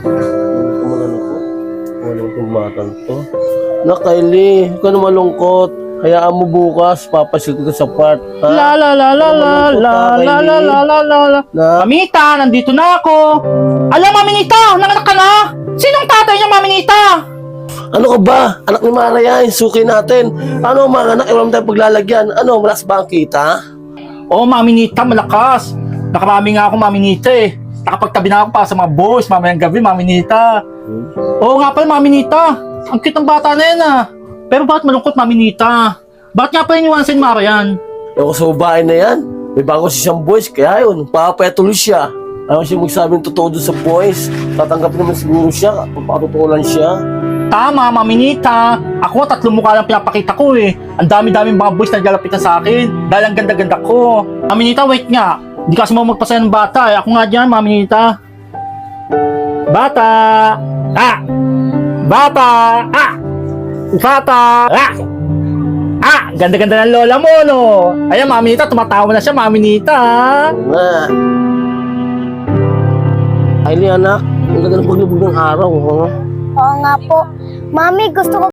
Kumagal ako. Walang tumbatan to. Na Kylie, huwag ka na malungkot. Hayaan mo bukas, papasil ko sa part. Ha? La la la la la la la la la la la la. Na? Maminita, nandito na ako. Alam, Maminita, nanganak ka na. Sinong tatay niya, Maminita? Ano ka ba? Anak ni Mara yan, suki natin. Paano mga anak, iwan tayo paglalagyan? Ano, malas ba ang kita? Oo, Maminita, malakas. Nakarami nga ako, Maminita eh. Nakapagtabi na ako para sa mga boys, mamayang gabi, Maminita. Oo nga pala, Maminita. Ang cute ng bata na yan ah. Pero bakit malungkot, Maminita? Bakit nga pala iniwan sa Mara yan? Ewan ko sa babae na yan. May bago siyang boys, kaya yun, papatuloy siya. Ayaw siya magsabi ng totoo doon sa boys. Tatanggapin naman siguro siya, papatotoo lang siya. Tama, Maminita. Ako, 3 mukha lang pinapakita ko eh. Ang dami-daming mga boys na nagalapitan sa akin. Dahil ang ganda-ganda ko. Maminita, wait nga. Hindi kasi mo magpasaya ng bata eh. Ako nga dyan, Maminita. Bata! Ah! Bata! Ah! Bata! Ah! Ah! Ganda-ganda ng lola mo, no? Ayan, Maminita, tumatawa na siya, Maminita. Oo nga. Kylie anak, ang ganda ng paglubog ng araw. Ha? Oo nga po. Mami, gusto ko